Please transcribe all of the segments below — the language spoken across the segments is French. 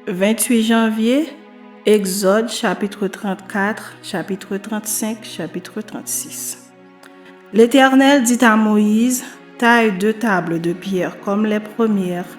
28 janvier, Exode chapitre 34, chapitre 35, chapitre 36. L'Éternel dit à Moïse, taille 2 tables de pierre comme les premières,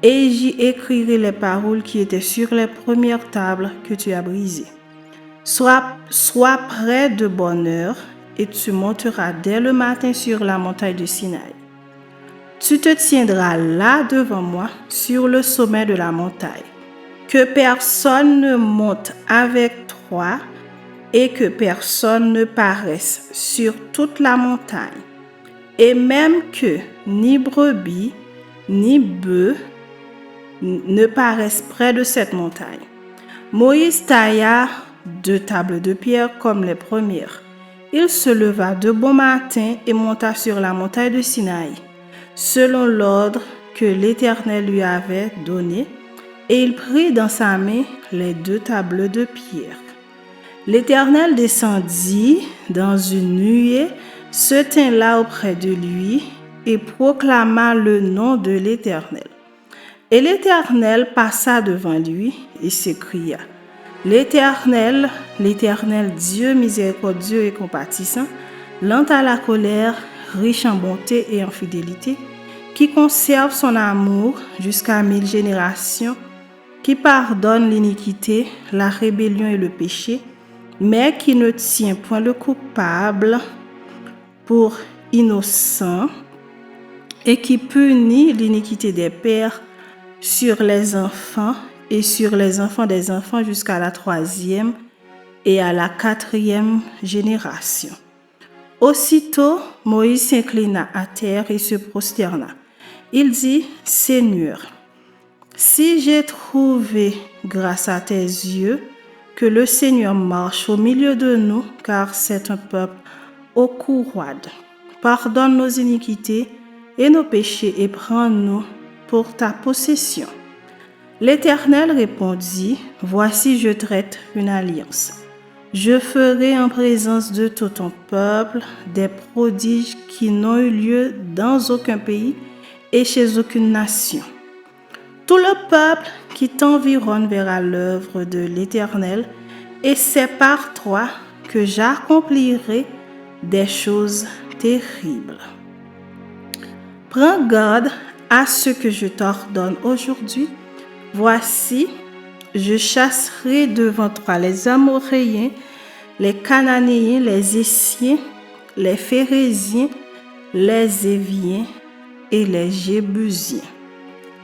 et j'y écrirai les paroles qui étaient sur les premières tables que tu as brisées. Sois prêt de bonne heure, et tu monteras dès le matin sur la montagne de Sinaï. Tu te tiendras là devant moi, sur le sommet de la montagne. Que personne ne monte avec toi et que personne ne paraisse sur toute la montagne. Et même que ni brebis, ni bœufs ne paraissent près de cette montagne. Moïse tailla 2 tables de pierre comme les premières. Il se leva de bon matin et monta sur la montagne de Sinaï, selon l'ordre que l'Éternel lui avait donné, et il prit dans sa main les 2 tables de pierre. L'Éternel descendit dans une nuée, se tint là auprès de lui et proclama le nom de l'Éternel. Et l'Éternel passa devant lui et s'écria: L'Éternel, l'Éternel Dieu miséricordieux et compatissant, lent à la colère, riche en bonté et en fidélité, qui conserve son amour jusqu'à 1000 générations, qui pardonne l'iniquité, la rébellion et le péché, mais qui ne tient point le coupable pour innocent, et qui punit l'iniquité des pères sur les enfants et sur les enfants des enfants jusqu'à la 3e et à la 4e génération. Aussitôt, Moïse s'inclina à terre et se prosterna. Il dit: Seigneur, si j'ai trouvé grâce à tes yeux, que le Seigneur marche au milieu de nous, car c'est un peuple au cou roide. Pardonne nos iniquités et nos péchés et prends-nous pour ta possession. L'Éternel répondit: Voici, je traite une alliance. Je ferai en présence de tout ton peuple des prodiges qui n'ont eu lieu dans aucun pays et chez aucune nation. Tout le peuple qui t'environne verra l'œuvre de l'Éternel, et c'est par toi que j'accomplirai des choses terribles. Prends garde à ce que je t'ordonne aujourd'hui. Voici, je chasserai devant toi les Amoréens, les Cananéens, les Essiens, les Phéréziens, les Éviens et les Jébusiens.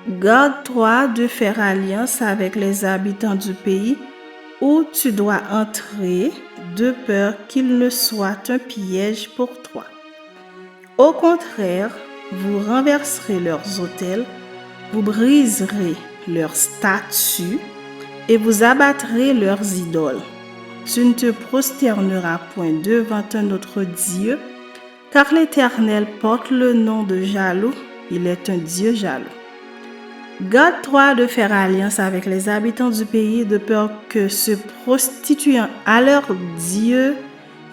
Garde-toi de faire alliance avec les habitants du pays où tu dois entrer, de peur qu'il ne soit un piège pour toi. Au contraire, vous renverserez leurs autels, vous briserez leurs statues et vous abattrez leurs idoles. Tu ne te prosterneras point devant un autre Dieu, car l'Éternel porte le nom de jaloux, il est un Dieu jaloux. Garde-toi de faire alliance avec les habitants du pays, de peur que, se prostituant à leurs dieux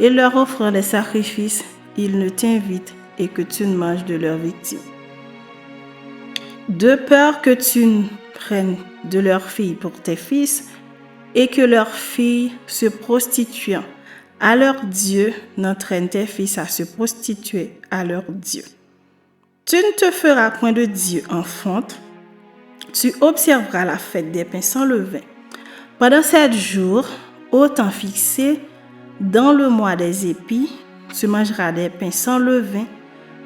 et leur offrant des sacrifices, ils ne t'invitent et que tu ne manges de leurs victimes. De peur que tu ne prennes de leurs filles pour tes fils et que leurs filles, se prostituant à leurs dieux, n'entraînent tes fils à se prostituer à leurs dieux. Tu ne te feras point de dieu enfante. Tu observeras la fête des pains sans levain. Pendant 7 jours, au temps fixé, dans le mois des épis, tu mangeras des pains sans levain,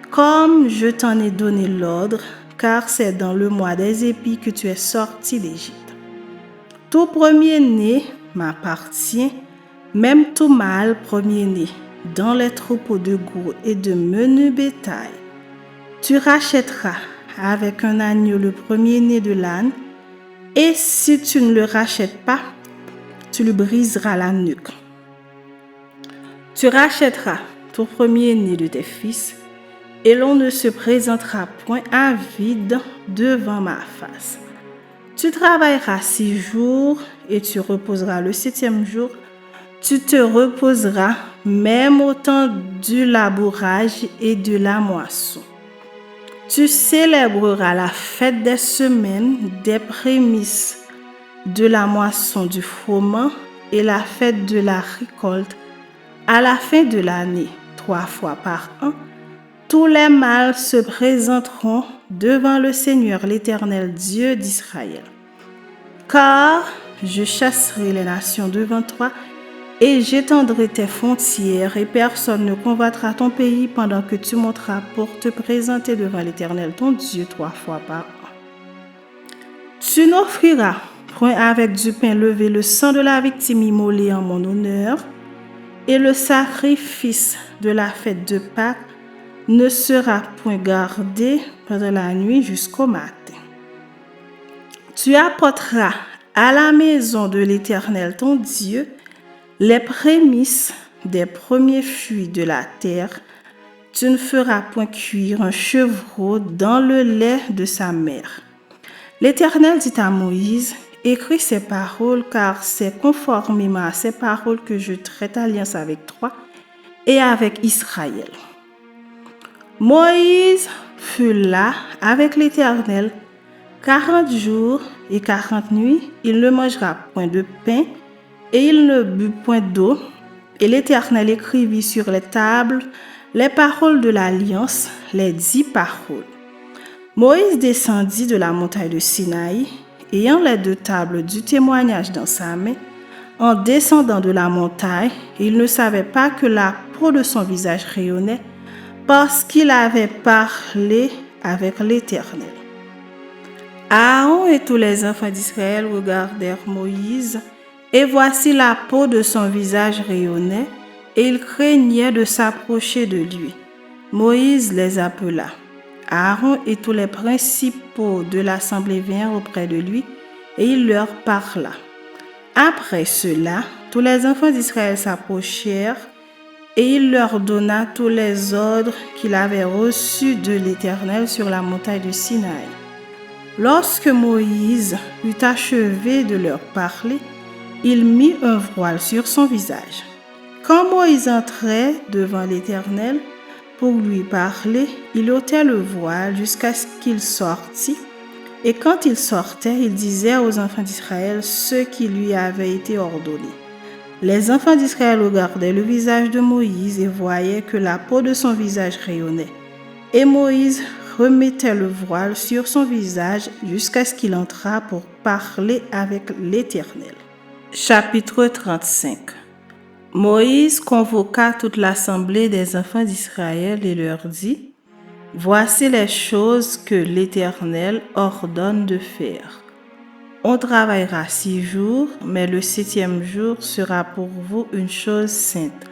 comme je t'en ai donné l'ordre, car c'est dans le mois des épis que tu es sorti d'Égypte. Tout premier-né m'appartient, même tout mâle premier-né, dans les troupeaux de gros et de menu bétail. Tu rachèteras avec un agneau le premier-né de l'âne, et si tu ne le rachètes pas, tu lui briseras la nuque. Tu rachèteras tout premier-né de tes fils, et l'on ne se présentera point à vide devant ma face. Tu travailleras 6 jours, et tu reposeras le 7e jour. Tu te reposeras même au temps du labourage et de la moisson. Tu célébreras la fête des semaines, des prémices de la moisson du froment et la fête de la récolte à la fin de l'année, 3 fois par an, tous les mâles se présenteront devant le Seigneur l'Éternel Dieu d'Israël. Car je chasserai les nations devant toi et j'étendrai tes frontières et personne ne combattra ton pays pendant que tu monteras pour te présenter devant l'Éternel ton Dieu 3 fois par an. Tu n'offriras point avec du pain levé le sang de la victime immolée en mon honneur, et le sacrifice de la fête de Pâques ne sera point gardé pendant la nuit jusqu'au matin. Tu apporteras à la maison de l'Éternel ton Dieu les prémices des premiers fruits de la terre. Tu ne feras point cuire un chevreau dans le lait de sa mère. L'Éternel dit à Moïse, écris ces paroles, car c'est conformément à ces paroles que je traite alliance avec toi et avec Israël. Moïse fut là avec l'Éternel 40 jours et 40 nuits. Il ne mangera point de pain et il ne but point d'eau. Et l'Éternel écrivit sur les tables les paroles de l'alliance, les 10 paroles. Moïse descendit de la montagne de Sinaï, ayant les 2 tables du témoignage dans sa main. En descendant de la montagne, il ne savait pas que la peau de son visage rayonnait, parce qu'il avait parlé avec l'Éternel. Aaron et tous les enfants d'Israël regardèrent Moïse, et voici la peau de son visage rayonnait, et ils craignaient de s'approcher de lui. Moïse les appela. Aaron et tous les principaux de l'assemblée vinrent auprès de lui, et il leur parla. Après cela, tous les enfants d'Israël s'approchèrent, et il leur donna tous les ordres qu'il avait reçus de l'Éternel sur la montagne de Sinaï. Lorsque Moïse eut achevé de leur parler, il mit un voile sur son visage. Quand Moïse entrait devant l'Éternel pour lui parler, il ôtait le voile jusqu'à ce qu'il sortît. Et quand il sortait, il disait aux enfants d'Israël ce qui lui avait été ordonné. Les enfants d'Israël regardaient le visage de Moïse et voyaient que la peau de son visage rayonnait. Et Moïse remettait le voile sur son visage jusqu'à ce qu'il entrât pour parler avec l'Éternel. Chapitre 35. Moïse convoqua toute l'assemblée des enfants d'Israël et leur dit: Voici les choses que l'Éternel ordonne de faire. On travaillera 6 jours, mais le 7e jour sera pour vous une chose sainte.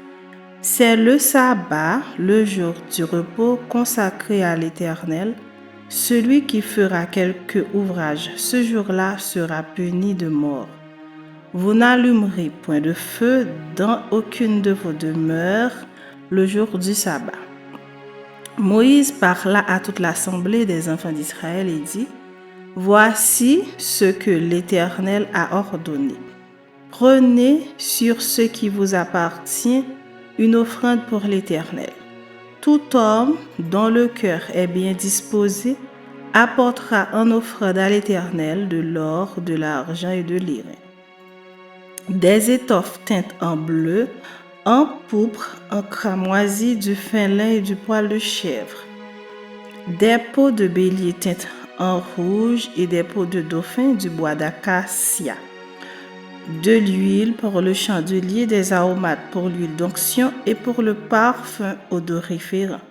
C'est le sabbat, le jour du repos consacré à l'Éternel. Celui qui fera quelque ouvrage ce jour-là sera puni de mort. Vous n'allumerez point de feu dans aucune de vos demeures le jour du sabbat. Moïse parla à toute l'assemblée des enfants d'Israël et dit: Voici ce que l'Éternel a ordonné. Prenez sur ce qui vous appartient une offrande pour l'Éternel. Tout homme dont le cœur est bien disposé apportera en offrande à l'Éternel de l'or, de l'argent et de l'airain, des étoffes teintes en bleu, en pourpre, en cramoisi, du fin lin et du poil de chèvre, des peaux de bélier teintes en rouge et des peaux de dauphin du bois d'acacia, de l'huile pour le chandelier, des aromates pour l'huile d'onction et pour le parfum odoriférant,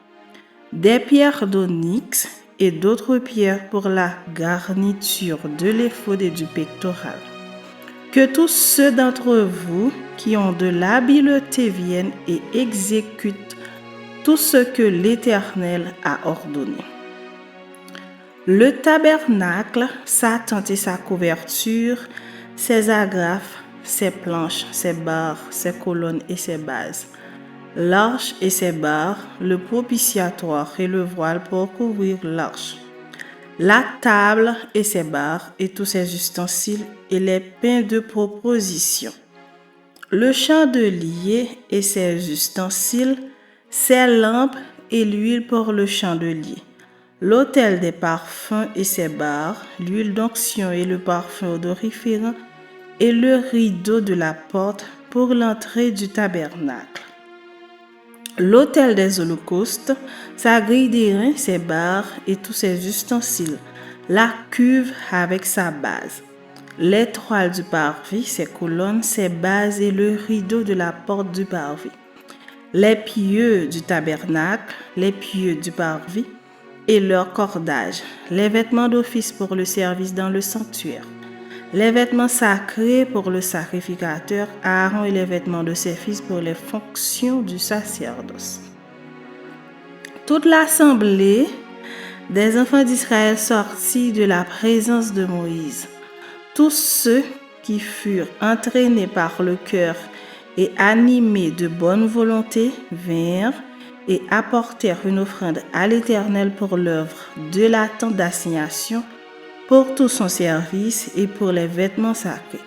des pierres d'onyx et d'autres pierres pour la garniture de l'éphod et du pectoral. Que tous ceux d'entre vous qui ont de l'habileté viennent et exécutent tout ce que l'Éternel a ordonné. Le tabernacle, sa tente et sa couverture, ses agrafes, ses planches, ses barres, ses colonnes et ses bases, l'arche et ses barres, le propitiatoire et le voile pour couvrir l'arche, la table et ses barres et tous ses ustensiles et les pains de proposition, le chandelier et ses ustensiles, ses lampes et l'huile pour le chandelier, l'autel des parfums et ses barres, l'huile d'onction et le parfum odoriférant, et le rideau de la porte pour l'entrée du tabernacle. L'autel des holocaustes, sa grille d'airain, ses barres et tous ses ustensiles, la cuve avec sa base, les toiles du parvis, ses colonnes, ses bases et le rideau de la porte du parvis, les pieux du tabernacle, les pieux du parvis et leur cordage, les vêtements d'office pour le service dans le sanctuaire, les vêtements sacrés pour le sacrificateur Aaron et les vêtements de ses fils pour les fonctions du sacerdoce. Toute l'assemblée des enfants d'Israël sortit de la présence de Moïse. Tous ceux qui furent entraînés par le cœur et animés de bonne volonté vinrent et apportèrent une offrande à l'Éternel pour l'œuvre de la tente d'assignation, pour tout son service et pour les vêtements sacrés.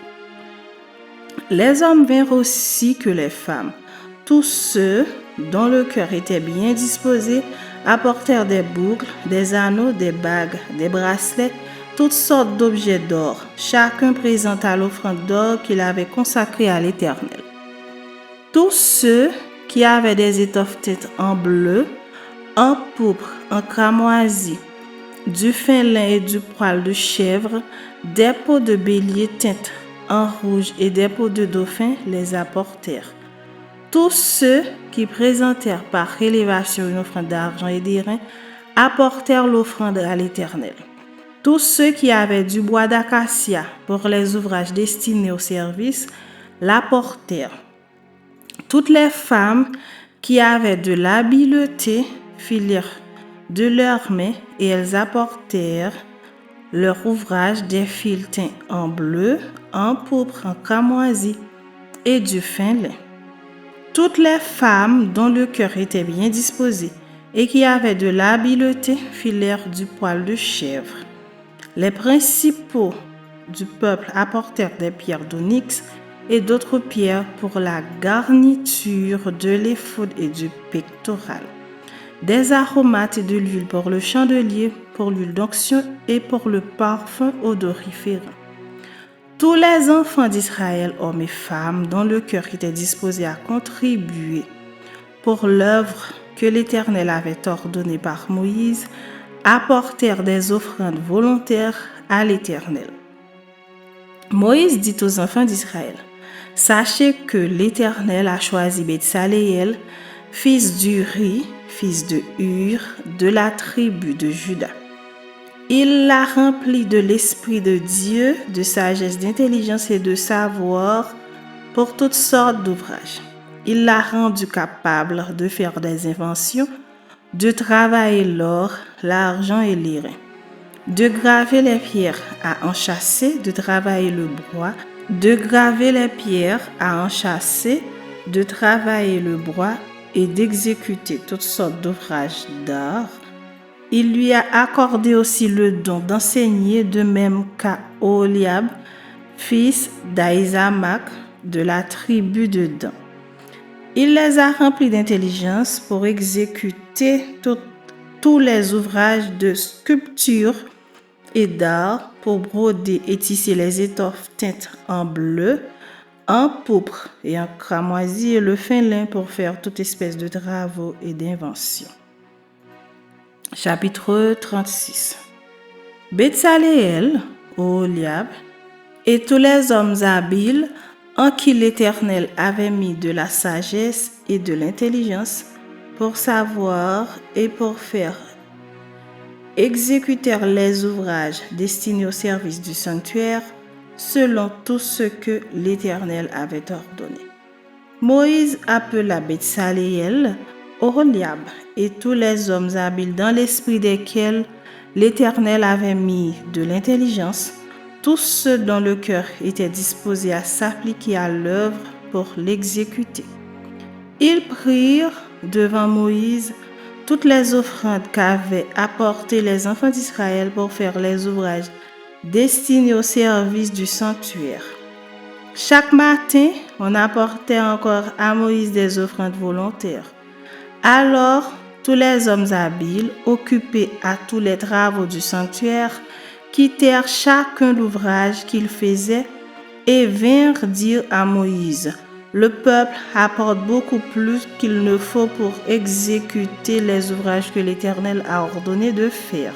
Les hommes vinrent aussi que les femmes. Tous ceux dont le cœur était bien disposé apportèrent des boucles, des anneaux, des bagues, des bracelets, toutes sortes d'objets d'or. Chacun présenta l'offrande d'or qu'il avait consacrée à l'Éternel. Tous ceux qui avaient des étoffes teintes en bleu, en pourpre, en cramoisi, du fin lin et du poil de chèvre, des peaux de bélier teintes en rouge et des peaux de dauphin les apportèrent. Tous ceux qui présentèrent par élévation une offrande d'argent et d'airain apportèrent l'offrande à l'Éternel. Tous ceux qui avaient du bois d'acacia pour les ouvrages destinés au service l'apportèrent. Toutes les femmes qui avaient de l'habileté filèrent de leurs mains et elles apportèrent leur ouvrage des fils teints en bleu, en pourpre, en cramoisi et du fin lin. Toutes les femmes dont le cœur était bien disposé et qui avaient de l'habileté filèrent du poil de chèvre. Les principaux du peuple apportèrent des pierres d'onyx et d'autres pierres pour la garniture de l'éphod et du pectoral, des aromates et de l'huile pour le chandelier, pour l'huile d'onction et pour le parfum odoriférant. Tous les enfants d'Israël, hommes et femmes, dont le cœur était disposé à contribuer pour l'œuvre que l'Éternel avait ordonnée par Moïse, apportèrent des offrandes volontaires à l'Éternel. Moïse dit aux enfants d'Israël: « Sachez que l'Éternel a choisi Betsaléel, fils d'Uri, fils de Hur, de la tribu de Juda. Il l'a rempli de l'Esprit de Dieu, de sagesse, d'intelligence et de savoir pour toutes sortes d'ouvrages. Il l'a rendu capable de faire des inventions, de travailler l'or, l'argent et l'airain, de graver les pierres à enchâsser, de travailler le bois, de graver les pierres à enchâsser, de travailler le bois et d'exécuter toutes sortes d'ouvrages d'art. Il lui a accordé aussi le don d'enseigner, de même qu'à Oholiab, fils d'Ahisamach, de la tribu de Dan. Il les a remplis d'intelligence pour exécuter tous les ouvrages de sculpture et d'art, pour broder et tisser les étoffes teintes en bleu, en pourpre et en cramoisi et le fin lin pour faire toute espèce de travaux et d'inventions. Chapitre 36. Betsaléel, Oholiab, et tous les hommes habiles en qui l'Éternel avait mis de la sagesse et de l'intelligence pour savoir et pour faire exécutèrent les ouvrages destinés au service du sanctuaire selon tout ce que l'Éternel avait ordonné. Moïse appela Betsaléel, Oholiab et tous les hommes habiles dans l'esprit desquels l'Éternel avait mis de l'intelligence, tous ceux dont le cœur était disposé à s'appliquer à l'œuvre pour l'exécuter. Ils prirent devant Moïse toutes les offrandes qu'avaient apportées les enfants d'Israël pour faire les ouvrages destinés au service du sanctuaire. Chaque matin, on apportait encore à Moïse des offrandes volontaires. Alors, Tous les hommes habiles, occupés à tous les travaux du sanctuaire, quittèrent chacun l'ouvrage qu'il faisait et vinrent dire à Moïse: le peuple apporte beaucoup plus qu'il ne faut pour exécuter les ouvrages que l'Éternel a ordonné de faire.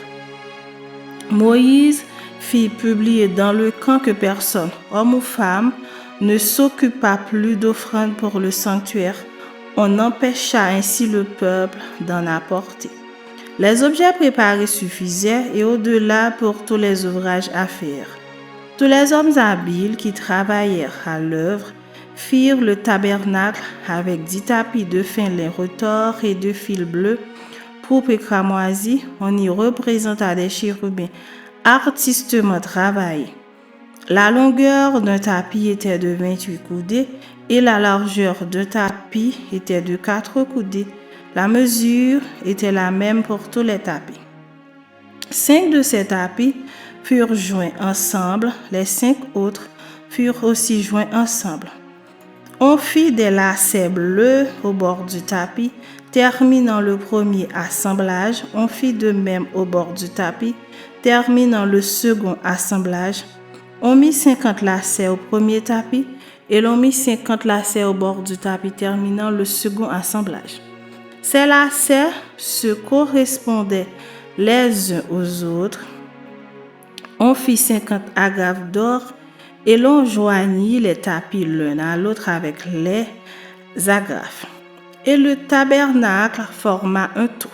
Moïse fit publier dans le camp que personne, homme ou femme, ne s'occupa plus d'offrandes pour le sanctuaire. On empêcha ainsi le peuple d'en apporter. Les objets préparés suffisaient et au-delà pour tous les ouvrages à faire. Tous les hommes habiles qui travaillèrent à l'œuvre firent le tabernacle avec 10 tapis de fin lin retors et de fil bleu, pourpre et cramoisi. On y représenta des chérubins artistement travaillés. La longueur d'un tapis était de 28 coudées et la largeur d'un tapis était de 4 coudées. La mesure était la même pour tous les tapis. 5 de ces tapis furent joints ensemble, les 5 autres furent aussi joints ensemble. On fit des lacets bleus au bord du tapis, terminant le premier assemblage. On fit de même au bord du tapis, terminant le second assemblage. On mit 50 lacets au premier tapis et l'on mit 50 lacets au bord du tapis, terminant le second assemblage. Ces lacets se correspondaient les uns aux autres. On fit 50 agrafes d'or et l'on joignit les tapis l'un à l'autre avec les agrafes. Et le tabernacle forma un tout.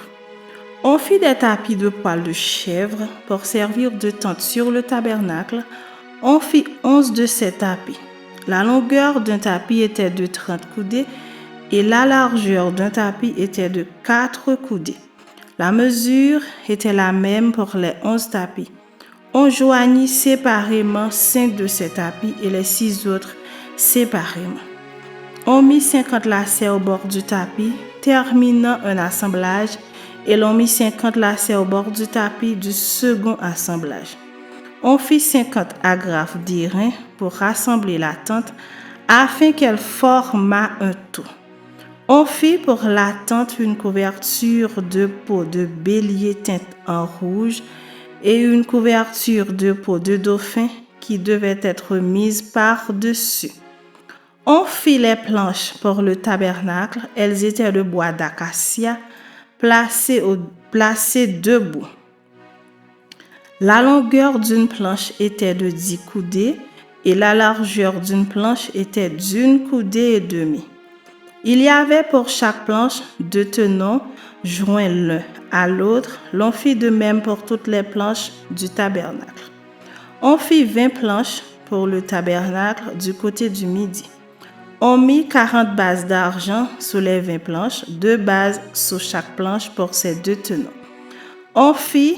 On fit des tapis de poil de chèvre pour servir de tente sur le tabernacle. On fit 11 de ces tapis. La longueur d'un tapis était de 30 coudées et la largeur d'un tapis était de 4 coudées. La mesure était la même pour les 11 tapis. On joignit séparément 5 de ces tapis et les 6 autres séparément. On mit 50 lacets au bord du tapis, terminant un assemblage, et l'on mit 50 lacets au bord du tapis du second assemblage. On fit 50 agrafes d'airain pour rassembler la tente afin qu'elle formât un tout. On fit pour la tente une couverture de peau de bélier teinte en rouge et une couverture de peau de dauphin qui devait être mise par-dessus. On fit les planches pour le tabernacle. Elles étaient de bois d'acacia placées debout. La longueur d'une planche était de 10 coudées et la largeur d'une planche était d'1 coudée et demie. Il y avait pour chaque planche 2 tenons joints l'un à l'autre. L'on fit de même pour toutes les planches du tabernacle. On fit 20 planches pour le tabernacle du côté du midi. On mit 40 bases d'argent sous les 20 planches, 2 bases sous chaque planche pour ces 2 tenons. On fit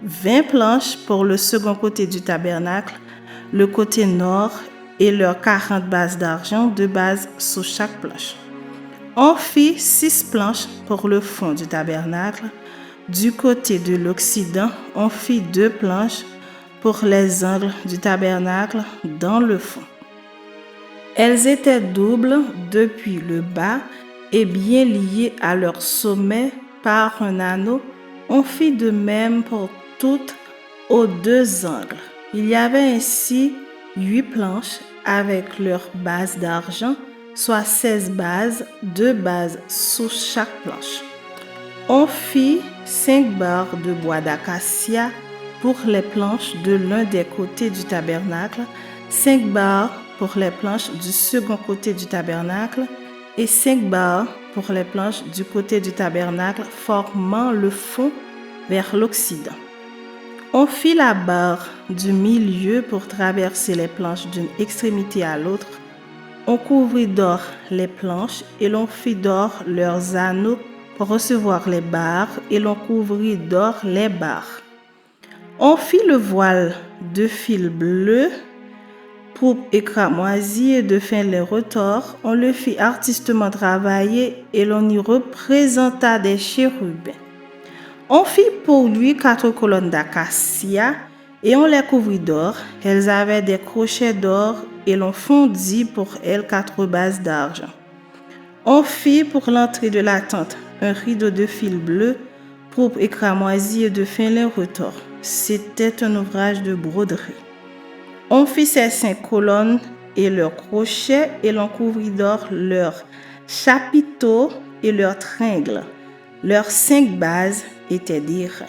20 planches pour le second côté du tabernacle, le côté nord, et leurs 40 bases d'argent, 2 bases sous chaque planche. On fit 6 planches pour le fond du tabernacle. Du côté de l'Occident, on fit 2 planches pour les angles du tabernacle dans le fond. Elles étaient doubles depuis le bas et bien liées à leur sommet par un anneau. On fit de même pour toutes aux 2 angles. Il y avait ainsi 8 planches avec leurs bases d'argent, soit 16 bases, 2 bases sous chaque planche. On fit 5 barres de bois d'acacia pour les planches de l'un des côtés du tabernacle, 5 barres pour les planches du second côté du tabernacle et 5 barres pour les planches du côté du tabernacle formant le fond vers l'Occident. On fit la barre du milieu pour traverser les planches d'une extrémité à l'autre. On couvrit d'or les planches et l'on fit d'or leurs anneaux pour recevoir les barres et l'on couvrit d'or les barres. On fit le voile de fil bleu, pourpre et cramoisi et de fin lin retors. On le fit artistement travailler et l'on y représenta des chérubins. On fit pour lui 4 colonnes d'acacia et on les couvrit d'or. Elles avaient des crochets d'or et l'on fondit pour elles 4 bases d'argent. On fit pour l'entrée de la tente un rideau de fil bleu, pourpre et cramoisi et de fin lin retors. C'était un ouvrage de broderie. On fit ces 5 colonnes et leurs crochets et l'on couvrit d'or leurs chapiteaux et leurs tringles. Leurs 5 bases étaient d'airain.